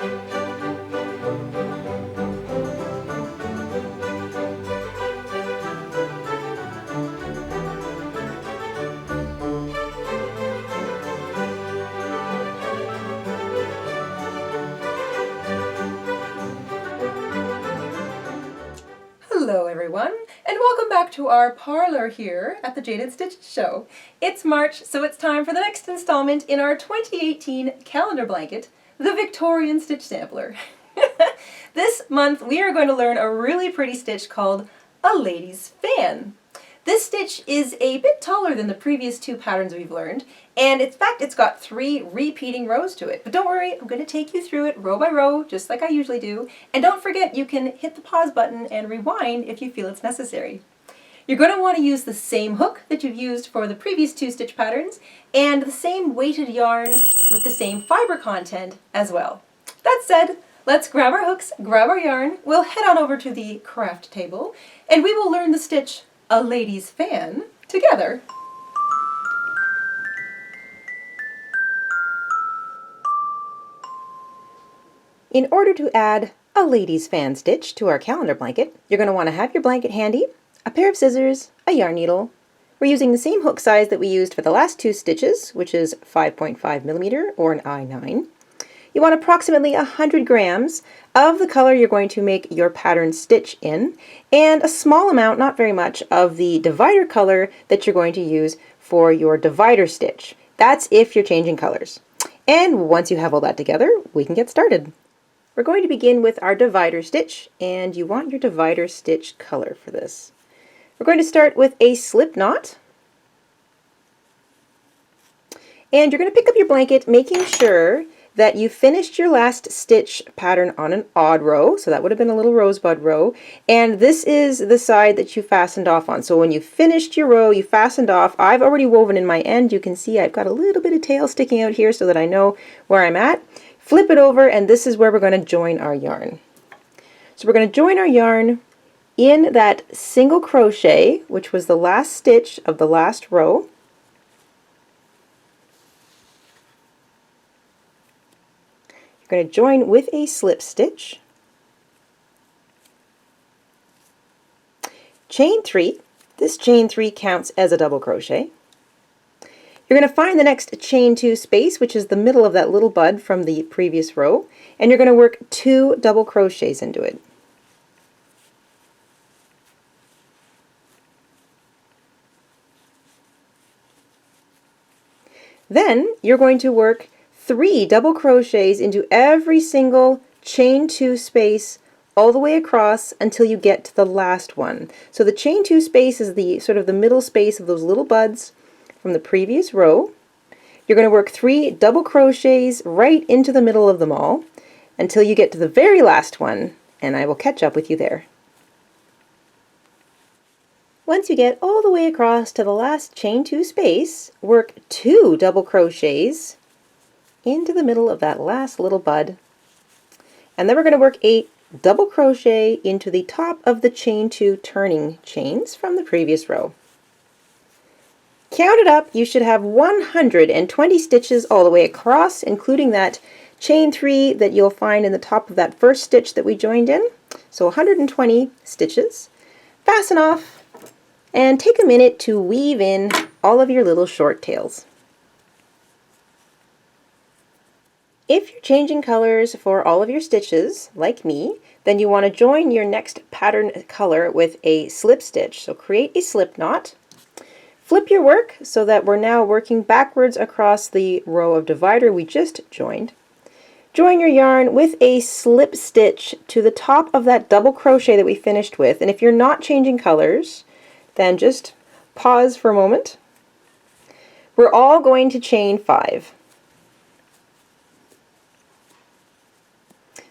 Hello everyone, and welcome back to our parlor here at the Jayda InStitches show. It's March, so it's time for the next installment in our 2018 calendar blanket, the Victorian Stitch Sampler. This month we are going to learn a really pretty stitch called a lady's fan. This stitch is a bit taller than the previous two patterns we've learned, and in fact it's got 3 repeating rows to it. But don't worry, I'm going to take you through it row by row, just like I usually do. And don't forget, you can hit the pause button and rewind if you feel it's necessary. You're going to want to use the same hook that you've used for the previous 2 stitch patterns, and the same weighted yarn with the same fiber content as well. That said, let's grab our hooks, grab our yarn, we'll head on over to the craft table, and we will learn the stitch a lady's fan together. In order to add a lady's fan stitch to our calendar blanket, you're going to want to have your blanket handy, a pair of scissors, a yarn needle. We're using the same hook size that we used for the last 2 stitches, which is 5.5 millimeter or an I9. You want approximately 100 grams of the color you're going to make your pattern stitch in, and a small amount, not very much, of the divider color that you're going to use for your divider stitch. That's if you're changing colors. And once you have all that together, we can get started. We're going to begin with our divider stitch, and you want your divider stitch color for this. We're going to start with a slip knot. And you're going to pick up your blanket, making sure that you finished your last stitch pattern on an odd row, so that would have been a little rosebud row, and this is the side that you fastened off on. So when you finished your row, you fastened off. I've already woven in my end. You can see I've got a little bit of tail sticking out here so that I know where I'm at. Flip it over, and this is where we're going to join our yarn. So we're going to join our yarn in that single crochet, which was the last stitch of the last row. Going to join with a slip stitch, chain 3. This chain 3 counts as a double crochet. You're going to find the next chain 2 space, which is the middle of that little bud from the previous row, and you're going to work 2 double crochets into it. Then you're going to work 3 double crochets into every single chain 2 space all the way across until you get to the last one. So the chain 2 space is the sort of the middle space of those little buds from the previous row. You're going to work 3 double crochets right into the middle of them all until you get to the very last one, and I will catch up with you there. Once you get all the way across to the last chain 2 space, work 2 double crochets into the middle of that last little bud, and then we're going to work 8 double crochet into the top of the chain 2 turning chains from the previous row. Count it up, you should have 120 stitches all the way across, including that chain 3 that you'll find in the top of that first stitch that we joined in. So 120 stitches. Fasten off and take a minute to weave in all of your little short tails. If you're changing colors for all of your stitches, like me, then you want to join your next pattern color with a slip stitch. So create a slip knot, flip your work so that we're now working backwards across the row of divider we just joined. Join your yarn with a slip stitch to the top of that double crochet that we finished with, and if you're not changing colors, then just pause for a moment. We're all going to chain 5.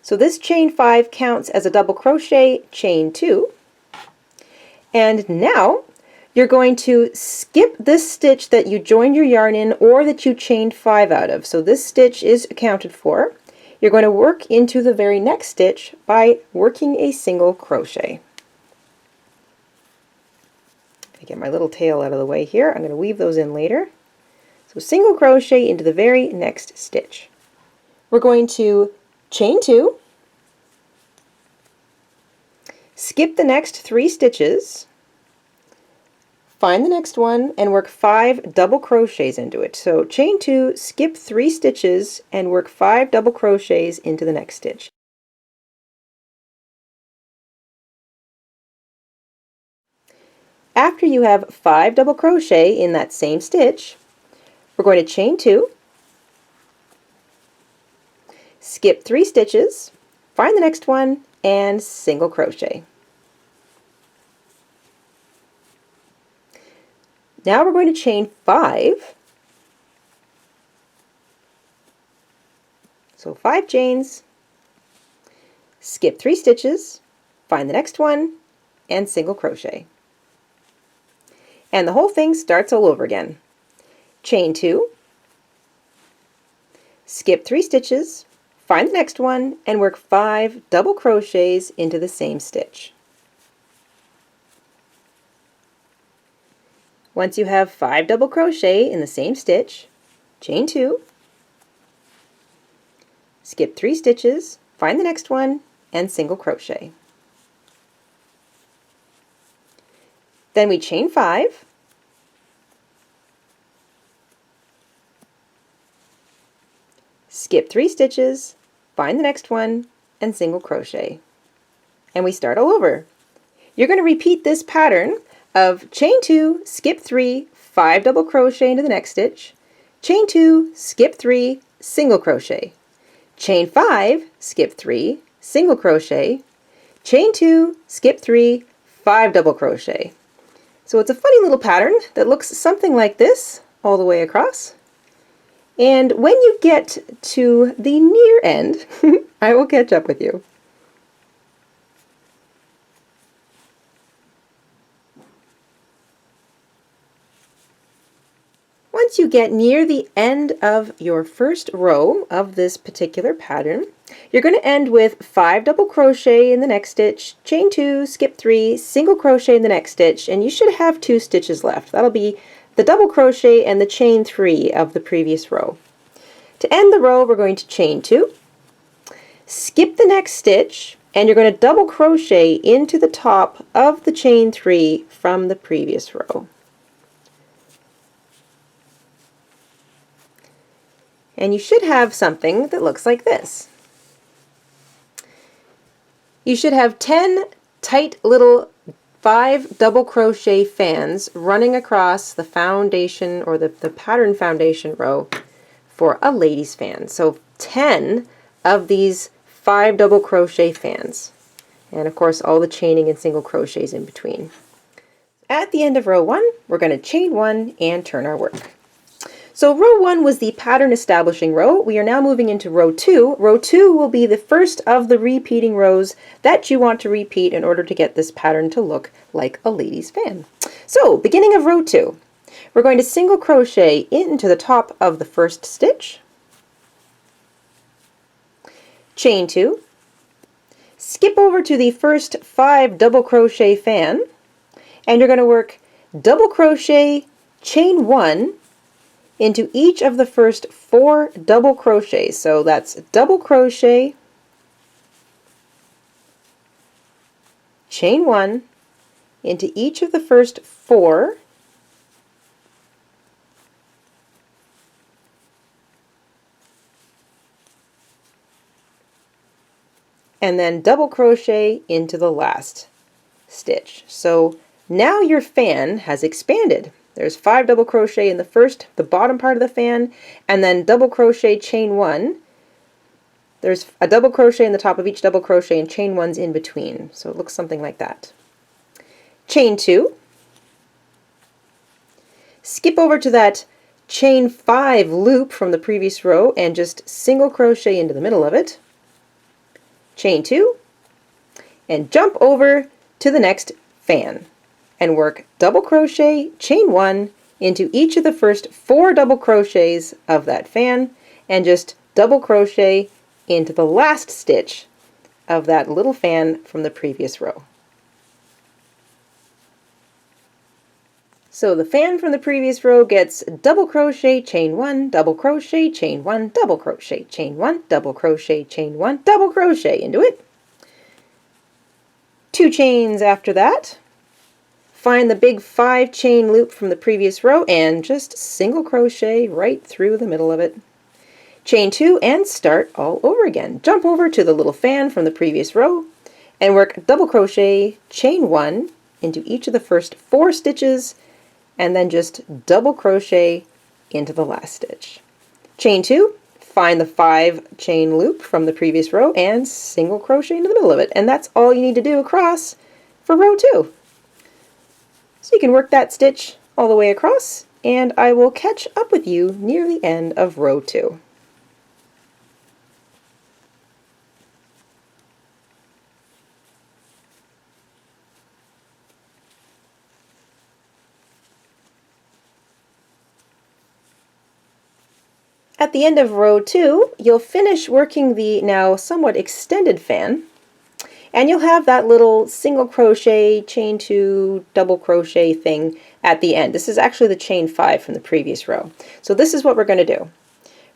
So this chain 5 counts as a double crochet, chain 2, and now you're going to skip this stitch that you joined your yarn in or that you chained 5 out of. So this stitch is accounted for. You're going to work into the very next stitch by working a single crochet. I get my little tail out of the way here. I'm going to weave those in later. So single crochet into the very next stitch. We're going to chain 2, skip the next 3 stitches, find the next one, and work 5 double crochets into it. So chain 2, skip 3 stitches, and work 5 double crochets into the next stitch. After you have 5 double crochet in that same stitch, we're going to chain 2, skip 3 stitches, find the next one, and single crochet. Now we're going to chain 5. So 5 chains, skip 3 stitches, find the next one, and single crochet. And the whole thing starts all over again. Chain 2, skip 3 stitches, find the next one, and work 5 double crochets into the same stitch. Once you have 5 double crochet in the same stitch, chain 2, skip 3 stitches, find the next one, and single crochet. Then we chain 5, skip 3 stitches, find the next one, and single crochet. And we start all over. You're going to repeat this pattern of chain 2, skip 3, 5 double crochet into the next stitch, chain 2, skip 3, single crochet, chain 5, skip 3, single crochet, chain 2, skip 3, 5 double crochet. So it's a funny little pattern that looks something like this all the way across. And when you get to the near end, I will catch up with you. Once you get near the end of your first row of this particular pattern, you're going to end with 5 double crochet in the next stitch, chain 2, skip 3, single crochet in the next stitch, and you should have 2 stitches left. That'll be the double crochet and the chain 3 of the previous row. To end the row, we're going to chain 2, skip the next stitch, and you're going to double crochet into the top of the chain 3 from the previous row. And you should have something that looks like this. You should have 10 tight little 5 double crochet fans running across the foundation or the pattern foundation row for a lady's fan. So 10 of these 5 double crochet fans. And of course all the chaining and single crochets in between. At the end of row 1, we're going to chain 1 and turn our work. So row 1 was the pattern establishing row. We are now moving into row 2. Row 2 will be the first of the repeating rows that you want to repeat in order to get this pattern to look like a lady's fan. So beginning of row 2, we're going to single crochet into the top of the first stitch, chain 2, skip over to the first 5 double crochet fan, and you're going to work double crochet, chain 1, into each of the first 4 double crochets. So that's double crochet, chain 1, into each of the first 4, and then double crochet into the last stitch. So now your fan has expanded. There's 5 double crochet in the bottom part of the fan, and then double crochet, chain 1. There's a double crochet in the top of each double crochet and chain 1's in between. So it looks something like that. Chain 2. Skip over to that chain 5 loop from the previous row and just single crochet into the middle of it. Chain 2. And jump over to the next fan and work double crochet, chain 1 into each of the first 4 double crochets of that fan, and just double crochet into the last stitch of that little fan from the previous row. So the fan from the previous row gets double crochet, chain 1, double crochet, chain 1, double crochet, chain 1, double crochet, chain 1, double crochet into it. 2 chains after that. Find the big 5 chain loop from the previous row and just single crochet right through the middle of it. Chain 2 and start all over again. Jump over to the little fan from the previous row and work double crochet, chain 1 into each of the first 4 stitches, and then just double crochet into the last stitch. Chain 2, find the 5 chain loop from the previous row and single crochet into the middle of it. And that's all you need to do across for row 2. So you can work that stitch all the way across, and I will catch up with you near the end of row 2. At the end of row 2, you'll finish working the now somewhat extended fan, and you'll have that little single crochet, chain 2, double crochet thing at the end. This is actually the chain 5 from the previous row. So this is what we're going to do.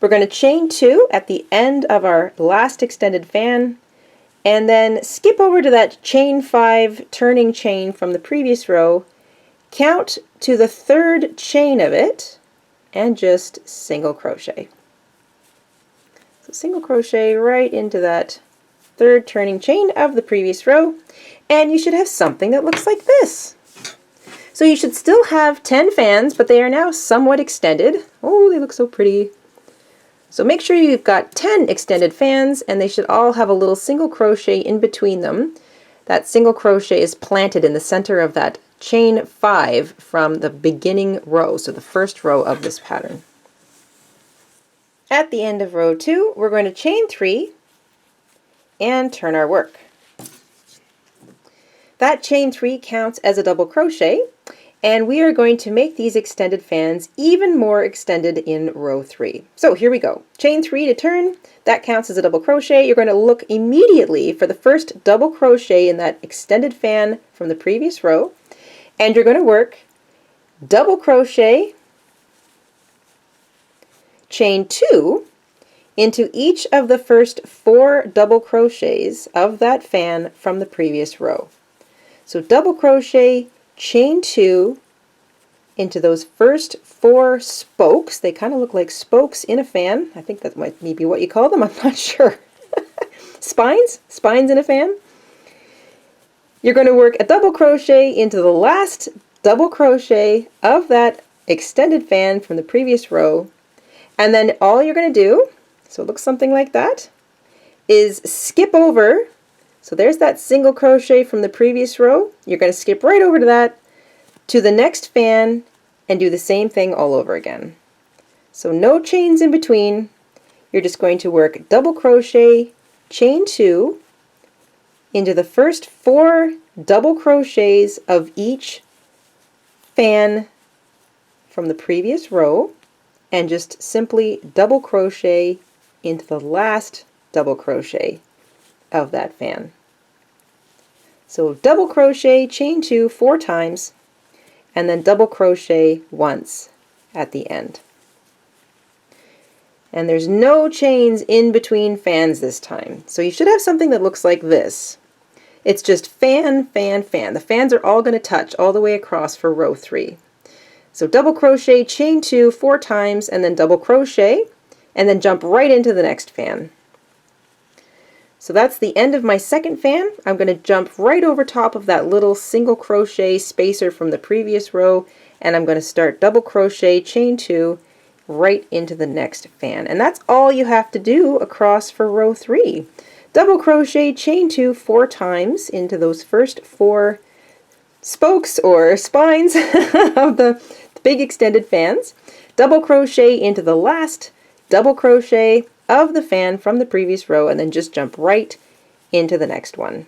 We're going to chain 2 at the end of our last extended fan, and then skip over to that chain 5 turning chain from the previous row, count to the 3rd chain of it, and just single crochet. So single crochet right into that 3rd turning chain of the previous row, and you should have something that looks like this. So you should still have 10 fans, but they are now somewhat extended. Oh, they look so pretty. So make sure you've got 10 extended fans, and they should all have a little single crochet in between them. That single crochet is planted in the center of that chain 5 from the beginning row, so the first row of this pattern. At the end of row 2, we're going to chain 3 and turn our work. That chain 3 counts as a double crochet, and we are going to make these extended fans even more extended in row 3. So here we go. Chain 3 to turn, that counts as a double crochet. You're going to look immediately for the first double crochet in that extended fan from the previous row, and you're going to work double crochet, chain 2 into each of the first 4 double crochets of that fan from the previous row. So double crochet, chain 2 into those first 4 spokes. They kind of look like spokes in a fan. I think that might be what you call them. I'm not sure. Spines in a fan. You're going to work a double crochet into the last double crochet of that extended fan from the previous row, and then all you're going to do, so it looks something like that, is skip over. So there's that single crochet from the previous row. You're going to skip right over to that, to the next fan, and do the same thing all over again. So no chains in between. You're just going to work double crochet, chain 2 into the first 4 double crochets of each fan from the previous row, and just simply double crochet into the last double crochet of that fan. So double crochet, chain 2 4 times, and then double crochet once at the end. And there's no chains in between fans this time. So you should have something that looks like this. It's just fan, fan, fan. The fans are all going to touch all the way across for row 3. So double crochet, chain 2 4 times, and then double crochet, and then jump right into the next fan. So that's the end of my second fan. I'm going to jump right over top of that little single crochet spacer from the previous row, and I'm going to start double crochet, chain 2 right into the next fan. And that's all you have to do across for row 3. Double crochet, chain 2 4 times into those first 4 spokes or spines of the big extended fans. Double crochet into the last double crochet of the fan from the previous row, and then just jump right into the next one.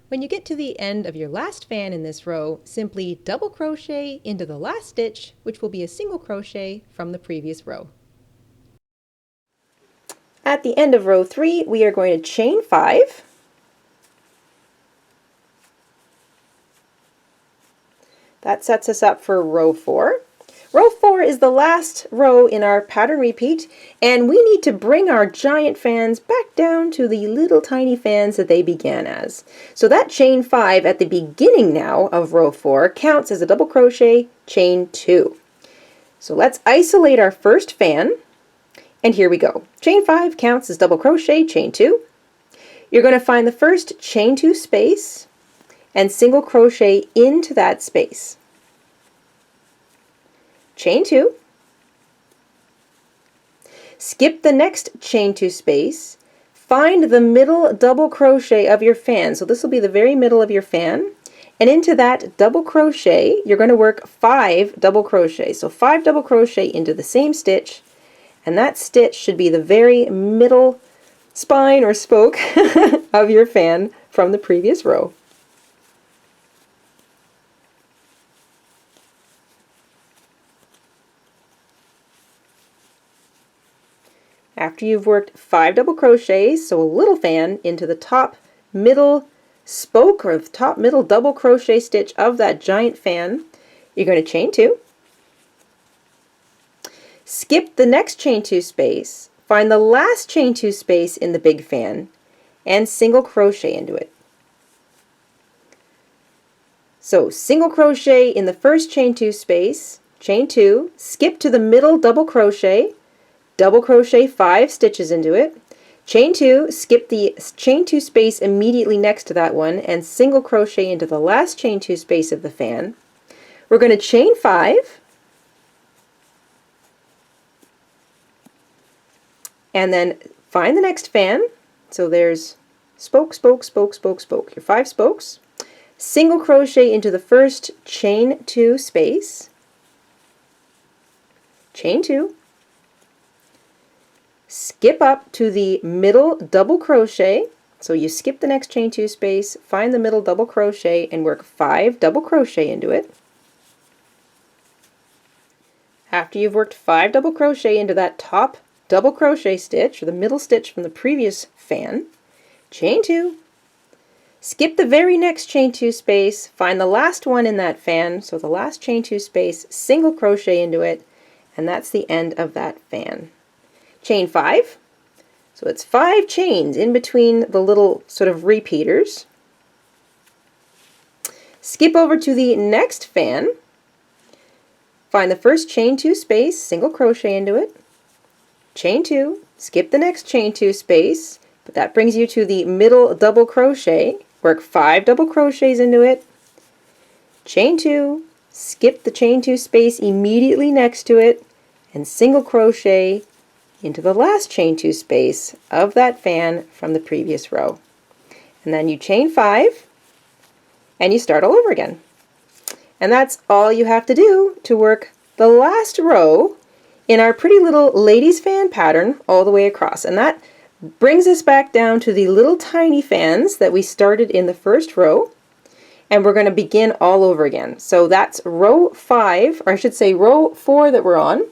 When you get to the end of your last fan in this row, simply double crochet into the last stitch, which will be a single crochet from the previous row. At the end of row 3, we are going to chain 5, That sets us up for row 4. Row 4 is the last row in our pattern repeat, and we need to bring our giant fans back down to the little tiny fans that they began as. So that chain 5 at the beginning now of row 4 counts as a double crochet, chain 2. So let's isolate our first fan, and here we go. Chain 5 counts as double crochet, chain 2. You're going to find the first chain 2 space and single crochet into that space. Chain 2, skip the next chain 2 space, find the middle double crochet of your fan, so this will be the very middle of your fan, and into that double crochet you're going to work 5 double crochets, so 5 double crochet into the same stitch, and that stitch should be the very middle spine or spoke of your fan from the previous row. After you've worked 5 double crochets, so a little fan, into the top middle spoke or top middle double crochet stitch of that giant fan, you're going to chain 2, skip the next chain 2 space, find the last chain 2 space in the big fan, and single crochet into it. So single crochet in the first chain 2 space, chain 2, skip to the middle double crochet 5 stitches into it, chain 2, skip the chain 2 space immediately next to that one, and single crochet into the last chain 2 space of the fan. We're going to chain 5, and then find the next fan. So there's spoke, spoke, spoke, spoke, spoke, your 5 spokes. Single crochet into the first chain 2 space, chain 2, skip up to the middle double crochet, so you skip the next chain 2 space, find the middle double crochet, and work 5 double crochet into it. After you've worked 5 double crochet into that top double crochet stitch, or the middle stitch from the previous fan, chain 2, skip the very next chain 2 space, find the last one in that fan, so the last chain 2 space, single crochet into it, and that's the end of that fan. Chain 5, so it's 5 chains in between the little sort of repeaters. Skip over to the next fan, find the first chain 2 space, single crochet into it, chain 2, skip the next chain 2 space, but that brings you to the middle double crochet, work 5 double crochets into it, chain 2, skip the chain 2 space immediately next to it, and single crochet into the last chain 2 space of that fan from the previous row. And then you chain 5 and you start all over again. And that's all you have to do to work the last row in our pretty little ladies fan pattern all the way across. And that brings us back down to the little tiny fans that we started in the first row, and we're going to begin all over again. So that's row 5, or I should say row 4 that we're on,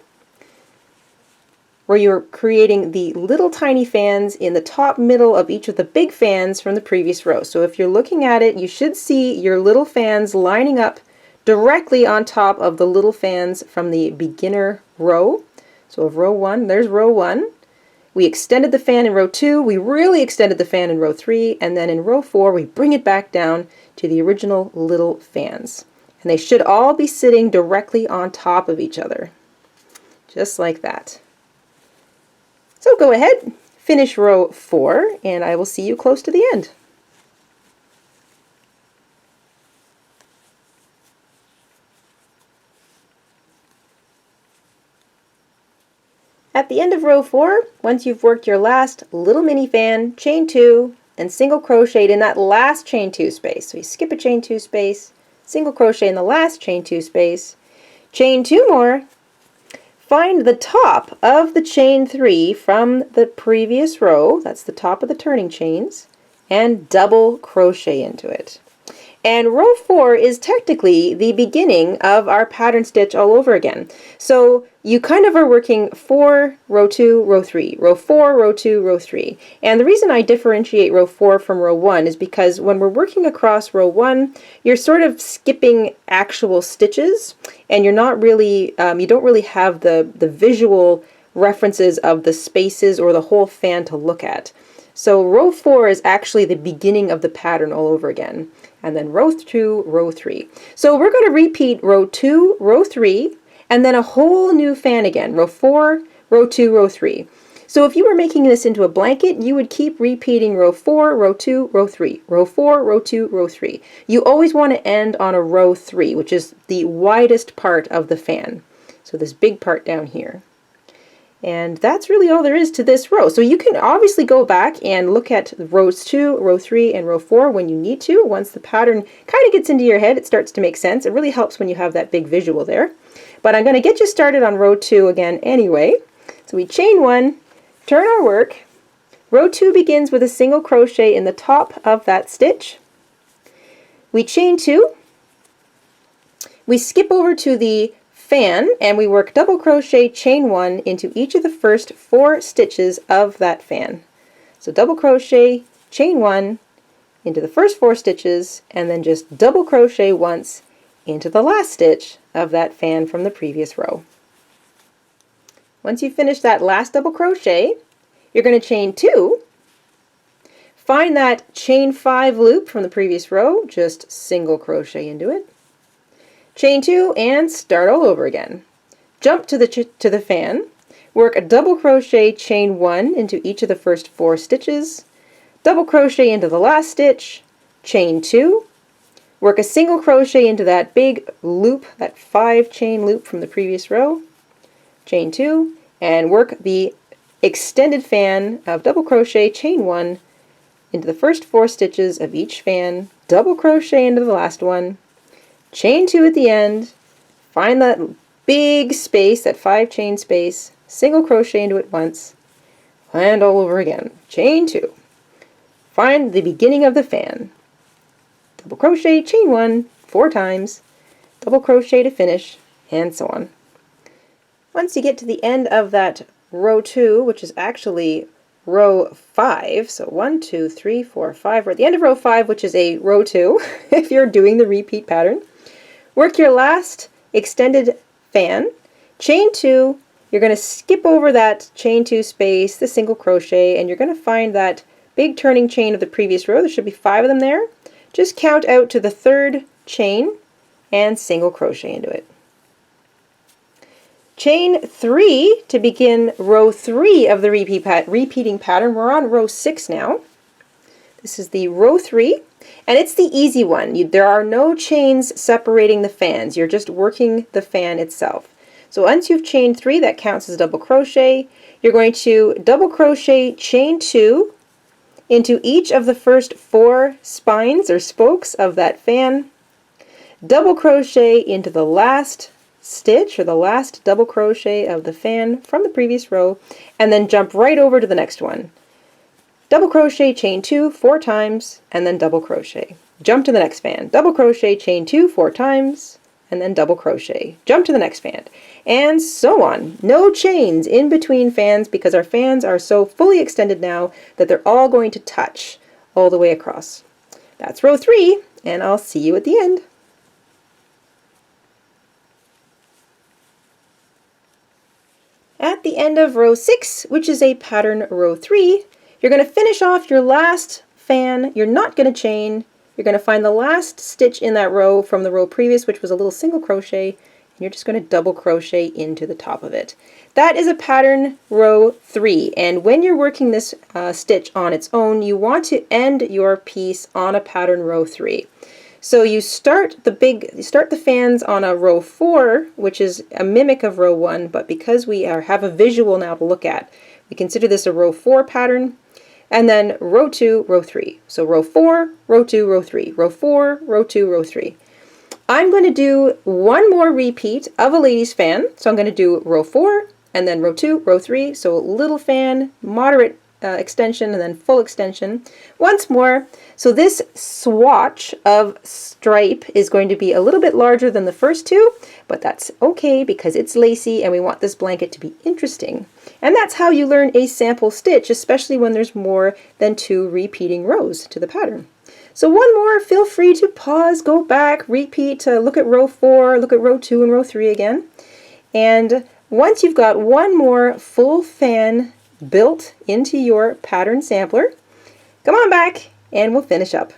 where you're creating the little tiny fans in the top middle of each of the big fans from the previous row. So if you're looking at it, you should see your little fans lining up directly on top of the little fans from the beginner row. So of row 1, there's row 1. We extended the fan in row 2, we really extended the fan in row 3, and then in row 4 we bring it back down to the original little fans. And they should all be sitting directly on top of each other, just like that. So go ahead, finish row 4, and I will see you close to the end. At the end of row 4, once you've worked your last little mini fan, chain 2, and single crocheted in that last chain 2 space. So you skip a chain 2 space, single crochet in the last chain 2 space, chain 2 more, find the top of the chain 3 from the previous row, that's the top of the turning chains, and double crochet into it. And row 4 is technically the beginning of our pattern stitch all over again. So you kind of are working 4, row 2, row 3, row 4, row 2, row 3. And the reason I differentiate row 4 from row 1 is because when we're working across row 1, you're sort of skipping actual stitches, and you're not really, you don't really have the visual references of the spaces or the whole fan to look at. So row 4 is actually the beginning of the pattern all over again. And then row 2, row 3. So we're going to repeat row 2, row 3, and then a whole new fan again. Row 4, row 2, row 3. So if you were making this into a blanket, you would keep repeating row 4, row 2, row 3, row 4, row 2, row 3. You always want to end on a row 3, which is the widest part of the fan. So this big part down here. And that's really all there is to this row. So you can obviously go back and look at rows 2, row 3, and row 4 when you need to. Once the pattern kind of gets into your head, it starts to make sense. It really helps when you have that big visual there. But I'm going to get you started on row 2 again anyway. So we chain 1, turn our work. Row 2 begins with a single crochet in the top of that stitch. We chain 2. We skip over to the fan and we work double crochet, chain 1 into each of the first 4 stitches of that fan. So double crochet, chain 1 into the first 4 stitches, and then just double crochet once into the last stitch of that fan from the previous row. Once you finish that last double crochet, you're going to chain 2, find that chain 5 loop from the previous row, just single crochet into it. Chain 2 and start all over again. Jump to the fan, work a double crochet, chain 1 into each of the first 4 stitches, double crochet into the last stitch, chain 2, work a single crochet into that big loop, that 5 chain loop from the previous row, chain 2, and work the extended fan of double crochet, chain 1 into the first 4 stitches of each fan, double crochet into the last one, chain 2 at the end, find that big space, that 5 chain space, single crochet into it once, and all over again. Chain 2. Find the beginning of the fan. Double crochet, chain 1, 4 times, double crochet to finish, and so on. Once you get to the end of that row 2, which is actually row 5, so 1, 2, 3, 4, 5, we're at the end of row 5, which is a row 2, if you're doing the repeat pattern. Work your last extended fan, chain 2, you're going to skip over that chain 2 space, the single crochet, and you're going to find that big turning chain of the previous row. There should be 5 of them there. Just count out to the 3rd chain and single crochet into it. Chain 3 to begin row 3 of the repeating pattern. We're on row 6 now. This is the row 3. And it's the easy one. There are no chains separating the fans. You're just working the fan itself. So once you've chained 3, that counts as a double crochet. You're going to double crochet, chain 2 into each of the first 4 spines or spokes of that fan. Double crochet into the last stitch or the last double crochet of the fan from the previous row, and then jump right over to the next one. Double crochet, chain 2 4 times, and then double crochet. Jump to the next fan. Double crochet, chain 2 4 times, and then double crochet. Jump to the next fan. And so on. No chains in between fans because our fans are so fully extended now that they're all going to touch all the way across. That's row 3, and I'll see you at the end. At the end of row 6, which is a pattern row 3, you're going to finish off your last fan. You're not going to chain. You're going to find the last stitch in that row from the row previous, which was a little single crochet, and you're just going to double crochet into the top of it. That is a pattern row 3, and when you're working this stitch on its own, you want to end your piece on a pattern row 3. So you start the fans on a row 4, which is a mimic of row 1, but because we have a visual now to look at, we consider this a row 4 pattern. And then row 2, row 3. So row 4, row 2, row 3. Row 4, row 2, row 3. I'm going to do one more repeat of a lady's fan. So I'm going to do row 4, and then row 2, row 3. So little fan, moderate extension and then full extension. Once more, so this swatch of stripe is going to be a little bit larger than the first two, but that's okay because it's lacy and we want this blanket to be interesting. And that's how you learn a sample stitch, especially when there's more than 2 repeating rows to the pattern. So one more, feel free to pause, go back, repeat, look at row 4, look at row 2 and row 3 again. And once you've got one more full fan built into your pattern sampler, come on back and we'll finish up.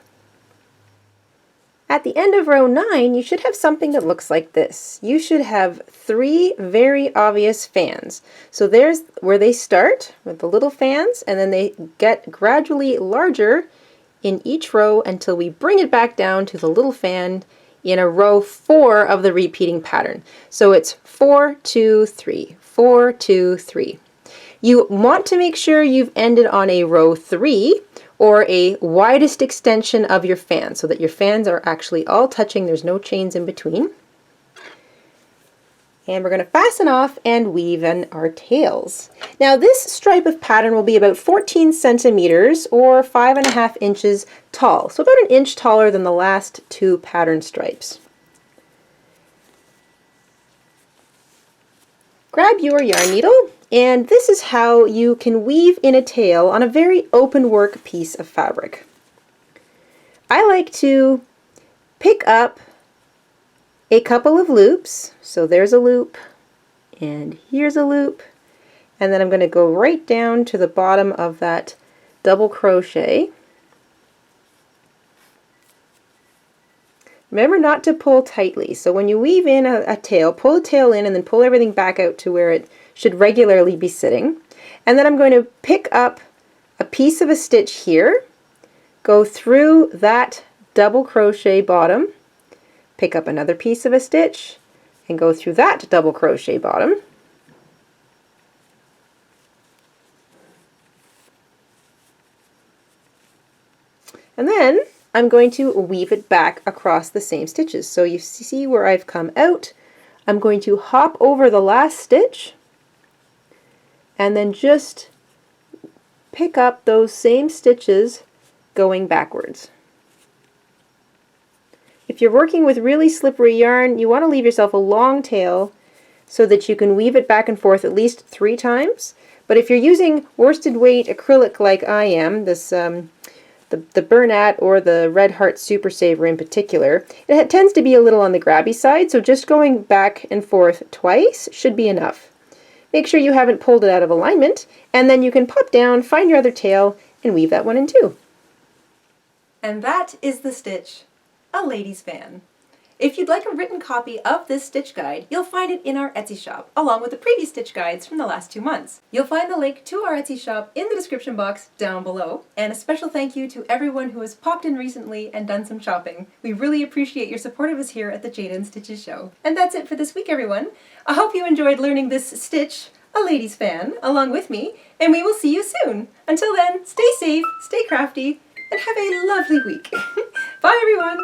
At the end of row 9, you should have something that looks like this. You should have 3 very obvious fans. So there's where they start with the little fans, and then they get gradually larger in each row until we bring it back down to the little fan in a row 4 of the repeating pattern. So it's 4, 2, 3, 4, 2, 3. You want to make sure you've ended on a row 3 or a widest extension of your fan so that your fans are actually all touching, there's no chains in between. And we're going to fasten off and weave in our tails. Now this stripe of pattern will be about 14 centimeters or 5.5 inches tall, so about 1 inch taller than the last 2 pattern stripes. Grab your yarn needle, and this is how you can weave in a tail on a very open work piece of fabric. I like to pick up a couple of loops, so there's a loop and here's a loop, and then I'm going to go right down to the bottom of that double crochet. Remember not to pull tightly, so when you weave in a tail, pull the tail in and then pull everything back out to where it should regularly be sitting. And then I'm going to pick up a piece of a stitch here, go through that double crochet bottom, pick up another piece of a stitch, and go through that double crochet bottom. And then I'm going to weave it back across the same stitches. So you see where I've come out, I'm going to hop over the last stitch and then just pick up those same stitches going backwards. If you're working with really slippery yarn, you want to leave yourself a long tail so that you can weave it back and forth at least 3 times. But if you're using worsted weight acrylic like I am, this the Bernat or the Red Heart Super Saver in particular, it tends to be a little on the grabby side, so just going back and forth twice should be enough. Make sure you haven't pulled it out of alignment, and then you can pop down, find your other tail, and weave that one in 2. And that is the stitch, a lady's fan. If you'd like a written copy of this stitch guide, you'll find it in our Etsy shop, along with the previous stitch guides from the last 2 months. You'll find the link to our Etsy shop in the description box down below, and a special thank you to everyone who has popped in recently and done some shopping. We really appreciate your support of us here at the Jayda and Stitches show. And that's it for this week, everyone. I hope you enjoyed learning this stitch, a lady's fan, along with me, and we will see you soon. Until then, stay safe, stay crafty, and have a lovely week. Bye, everyone!